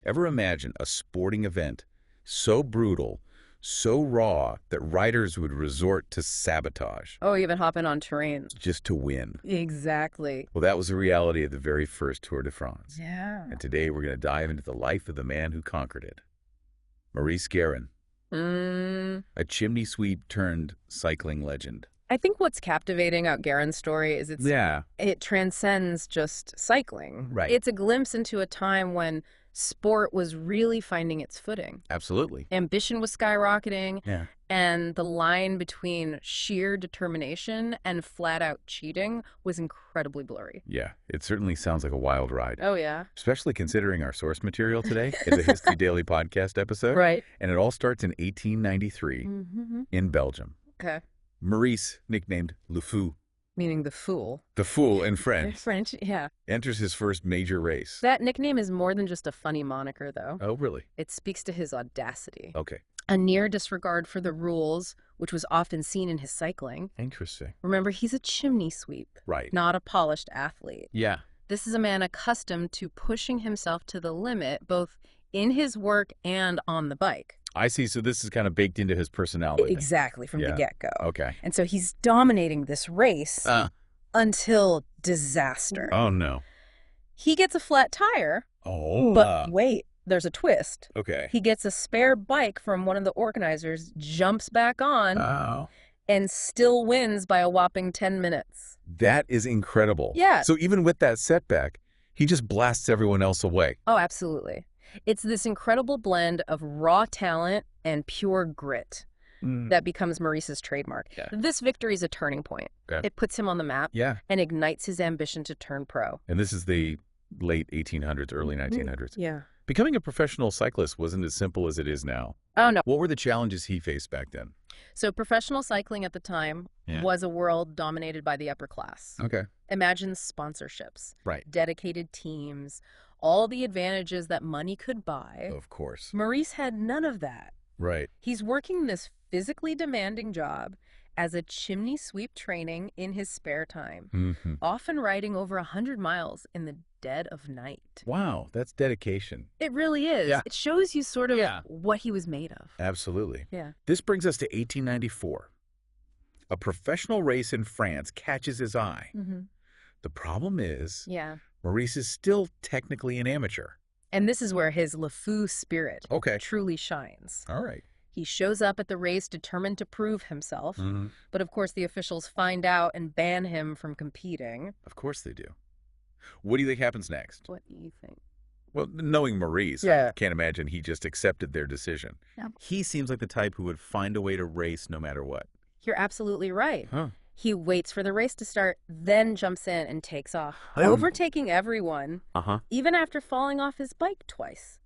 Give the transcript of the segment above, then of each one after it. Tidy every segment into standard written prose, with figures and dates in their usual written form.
Ever imagine a sporting event so brutal, so raw that riders would resort to sabotage Oh, even hopping on terrain. just to win? Exactly. Well, that was the reality of the very first Tour de France. Yeah. And today we're going to dive into the life of the man who conquered it. Maurice Garin, a chimney sweep turned cycling legend. I think what's captivating about Garin's story is it transcends just cycling. Right. It's a glimpse into a time when sport was really finding its footing. Absolutely. Ambition was skyrocketing, Yeah. and the line between sheer determination and flat-out cheating was incredibly blurry. Yeah, it certainly sounds like a wild ride. Oh, yeah. Especially considering our source material today is a History Daily podcast episode. Right. And it all starts in 1893 in Belgium. Okay. Maurice, nicknamed Le Fou, Meaning the fool. the Fool in French, French, yeah. enters his first major race. That nickname is more than just a funny moniker, though. Oh, really? It speaks to his audacity. Okay. A near disregard for the rules, which was often seen in his cycling. Interesting. Remember, he's a chimney sweep, Right. not a polished athlete. Yeah. This is a man accustomed to pushing himself to the limit, both in his work and on the bike. I see. So this is kind of baked into his personality. then. Exactly, from the Yeah. get-go. Okay. And so he's dominating this race until disaster. Oh, no. He gets a flat tire, Oh. but wait, there's a twist. Okay. He gets a spare bike from one of the organizers, jumps back on, Oh. and still wins by a whopping 10 minutes. That is incredible. Yeah. So even with that setback, he just blasts everyone else away. Oh, absolutely. It's this incredible blend of raw talent and pure grit that becomes Maurice's trademark. Yeah. This victory is a turning point. Okay. It puts him on the map Yeah. and ignites his ambition to turn pro. And this is the late 1800s, early 1900s. Yeah. Becoming a professional cyclist wasn't as simple as it is now. Oh, no. What were the challenges he faced back then? So professional cycling at the time Yeah. was a world dominated by the upper class. Okay. Imagine sponsorships, Right. dedicated teams, all the advantages that money could buy. Of course. Maurice had none of that. Right. He's working this physically demanding job as a chimney sweep training in his spare time, often riding over 100 miles in the dead of night. Wow, that's dedication. It really is. Yeah. It shows you sort of Yeah. what he was made of. Absolutely. Yeah. This brings us to 1894. A professional race in France catches his eye. The problem is, Yeah. Maurice is still technically an amateur. And this is where his Le Fou spirit Okay. truly shines. All right. He shows up at the race determined to prove himself, but of course the officials find out and ban him from competing. Of course they do. What do you think happens next? What do you think? Well, knowing Maurice, Yeah. I can't imagine he just accepted their decision. No. He seems like the type who would find a way to race no matter what. You're absolutely right. Huh. He waits for the race to start, then jumps in and takes off, overtaking everyone, even after falling off his bike twice.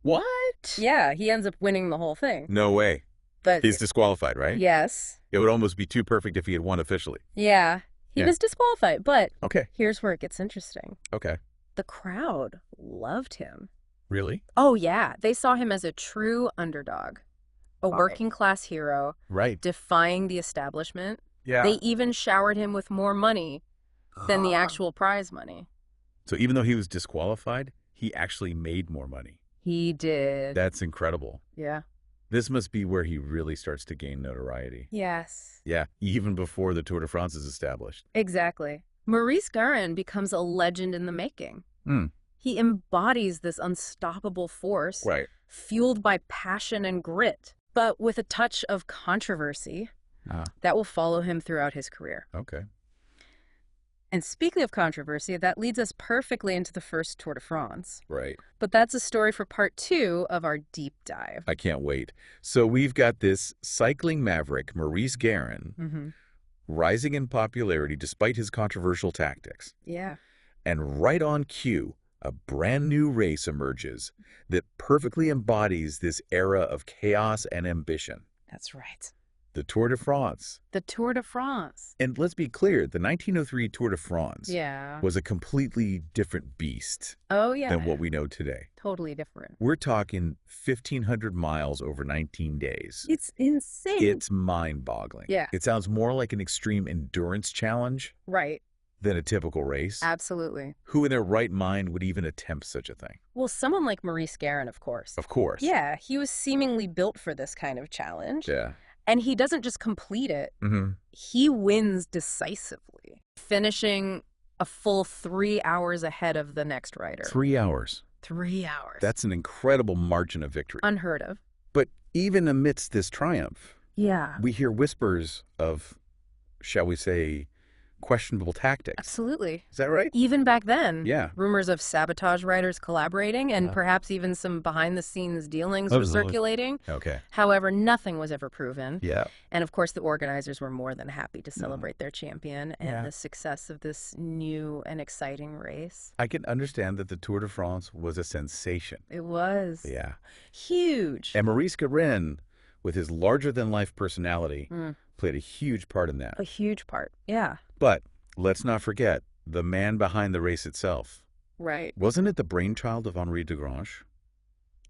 What? Yeah, he ends up winning the whole thing. No way. But He's disqualified, right? yes. It would almost be too perfect if he had won officially. Yeah, he Yeah. was disqualified, but Okay. here's where it gets interesting. Okay. The crowd loved him. Really? Oh, yeah. They saw him as a true underdog, a working class hero, Right. defying the establishment. Yeah. They even showered him with more money than the actual prize money. So even though he was disqualified, he actually made more money. He did. That's incredible. Yeah. This must be where he really starts to gain notoriety. Yes. Yeah, even before the Tour de France is established. Exactly. Maurice Garin becomes a legend in the making. He embodies this unstoppable force, Right. fueled by passion and grit, but with a touch of controversy that will follow him throughout his career. Okay. And speaking of controversy, that leads us perfectly into the first Tour de France. Right. But that's a story for part 2 of our deep dive. I can't wait. So we've got this cycling maverick, Maurice Garin, rising in popularity despite his controversial tactics. Yeah. And right on cue, a brand new race emerges that perfectly embodies this era of chaos and ambition. That's right. The Tour de France. The Tour de France. And let's be clear, the 1903 Tour de France Yeah. was a completely different beast Oh, yeah. than what we know today. Totally different. We're talking 1,500 miles over 19 days. It's insane. It's mind-boggling. Yeah. It sounds more like an extreme endurance challenge Right. than a typical race. Absolutely. Who in their right mind would even attempt such a thing? Well, someone like Maurice Garin, of course. Of course. Yeah, he was seemingly built for this kind of challenge. Yeah. And he doesn't just complete it, Mm-hmm. he wins decisively, finishing a full 3 hours ahead of the next rider. 3 hours. 3 hours. That's an incredible margin of victory. Unheard of. But even amidst this triumph, Yeah. we hear whispers of, shall we say, questionable tactics. Absolutely. Is that right? Even back then, Yeah. rumors of sabotage riders collaborating and perhaps even some behind-the-scenes dealings were circulating. Okay. However, nothing was ever proven. Yeah. And of course, the organizers were more than happy to celebrate their champion and the success of this new and exciting race. I can understand that the Tour de France was a sensation. It was. Yeah. Huge. And Maurice Garin, with his larger-than-life personality, played a huge part in that. A huge part. Yeah. But let's not forget the man behind the race itself. Right. Wasn't it the brainchild of Henri de Grange,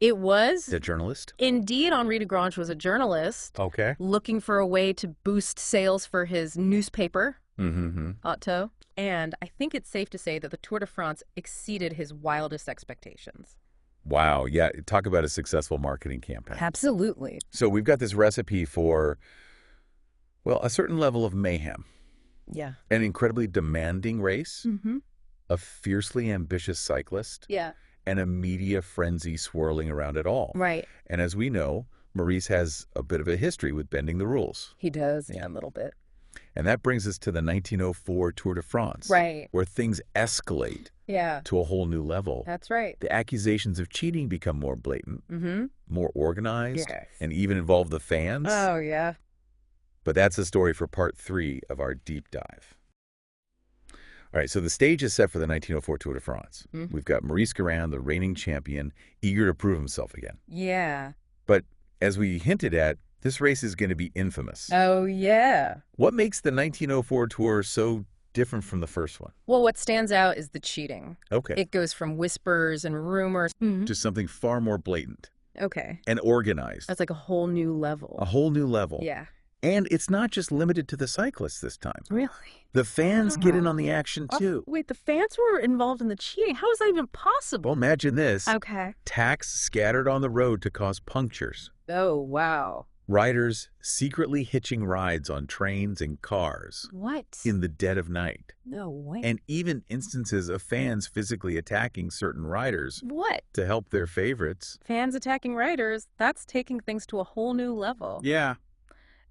It was. the journalist? Indeed, Henri de Grange was a journalist Okay. looking for a way to boost sales for his newspaper, Mm-hmm. Otto. And I think it's safe to say that the Tour de France exceeded his wildest expectations. Wow. Yeah. Talk about a successful marketing campaign. Absolutely. So we've got this recipe for, well, a certain level of mayhem, Yeah. an incredibly demanding race, Mm-hmm. a fiercely ambitious cyclist, Yeah. and a media frenzy swirling around it all. Right. And as we know, Maurice has a bit of a history with bending the rules. He does. Yeah, a little bit. And that brings us to the 1904 Tour de France, Right. where things escalate Yeah. to a whole new level. That's right. The accusations of cheating become more blatant, Mm-hmm. more organized, Yes. and even involve the fans. Oh, yeah. But that's the story for part 3 of our deep dive. All right, so the stage is set for the 1904 Tour de France. Mhm. We've got Maurice Garin, the reigning champion, eager to prove himself again. Yeah. But as we hinted at, this race is going to be infamous. Oh, yeah. What makes the 1904 Tour so different from the first one? Well, what stands out is the cheating. Okay, It goes from whispers and rumors. to something far more blatant Okay. and organized. That's like a whole new level. A whole new level. Yeah. And it's not just limited to the cyclists this time. Really? The fans get in on the action too. Wait, the fans were involved in the cheating? How is that even possible? Well, imagine this. Okay. Tacks scattered on the road to cause punctures. Oh, wow. Riders secretly hitching rides on trains and cars What? in the dead of night. No way. And even instances of fans physically attacking certain riders What? to help their favorites. Fans attacking riders? That's taking things to a whole new level. Yeah.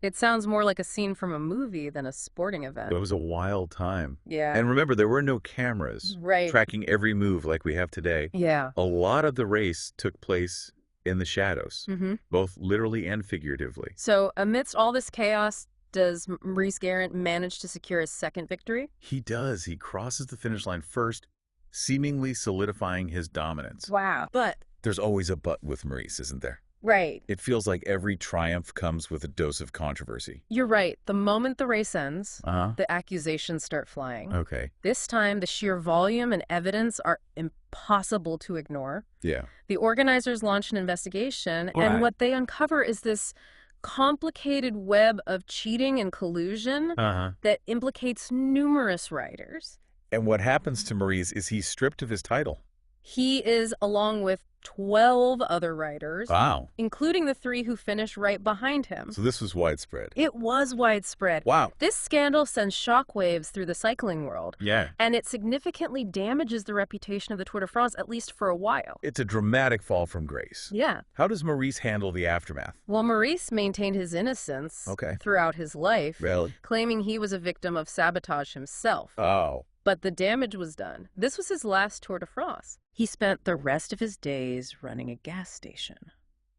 It sounds more like a scene from a movie than a sporting event. It was a wild time. Yeah. And remember, there were no cameras Right. tracking every move like we have today. Yeah. A lot of the race took place in the shadows, Mm-hmm. both literally and figuratively. So, amidst all this chaos, does Maurice Garin manage to secure his second victory? He does. He crosses the finish line first, seemingly solidifying his dominance. Wow. But, There's always a but with Maurice, isn't there? right. It feels like every triumph comes with a dose of controversy. You're right. The moment the race ends, Uh-huh. the accusations start flying. Okay. This time, the sheer volume and evidence are impossible to ignore. Yeah. The organizers launch an investigation, Right. and what they uncover is this complicated web of cheating and collusion Uh-huh. that implicates numerous riders. And what happens to Maurice is he's stripped of his title. He is, along with 12 other riders, Wow. including the 3 who finished right behind him. So this was widespread. It was widespread. Wow. This scandal sends shockwaves through the cycling world, Yeah. and it significantly damages the reputation of the Tour de France, at least for a while. It's a dramatic fall from grace. Yeah. How does Maurice handle the aftermath? Well, Maurice maintained his innocence Okay. throughout his life, Really? claiming he was a victim of sabotage himself. Oh. But the damage was done. This was his last Tour de France. He spent the rest of his days running a gas station.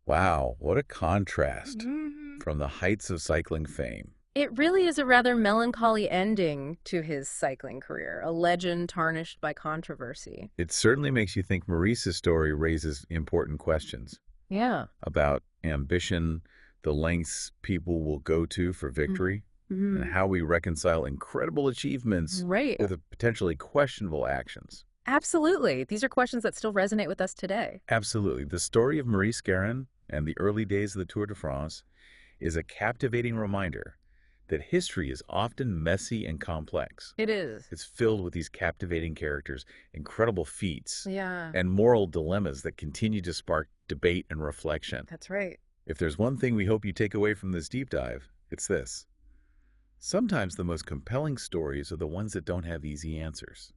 Wow. What a contrast Mm-hmm. from the heights of cycling fame. It really is a rather melancholy ending to his cycling career, a legend tarnished by controversy. It certainly makes you think Maurice's story raises important questions Yeah. about ambition, the lengths people will go to for victory, and how we reconcile incredible achievements Right. with potentially questionable actions. Absolutely. These are questions that still resonate with us today. Absolutely. The story of Maurice Garin and the early days of the Tour de France is a captivating reminder that history is often messy and complex. It is. It's filled with these captivating characters, incredible feats, Yeah, and moral dilemmas that continue to spark debate and reflection. that's right. If there's one thing we hope you take away from this deep dive, it's this. Sometimes the most compelling stories are the ones that don't have easy answers.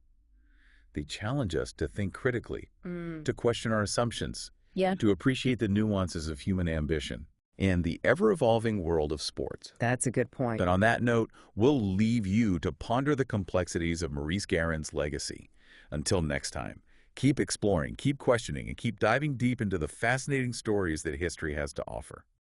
They challenge us to think critically, to question our assumptions, Yeah, to appreciate the nuances of human ambition and the ever-evolving world of sports. that's a good point. And on that note, we'll leave you to ponder the complexities of Maurice Garin's legacy. Until next time, keep exploring, keep questioning, and keep diving deep into the fascinating stories that history has to offer.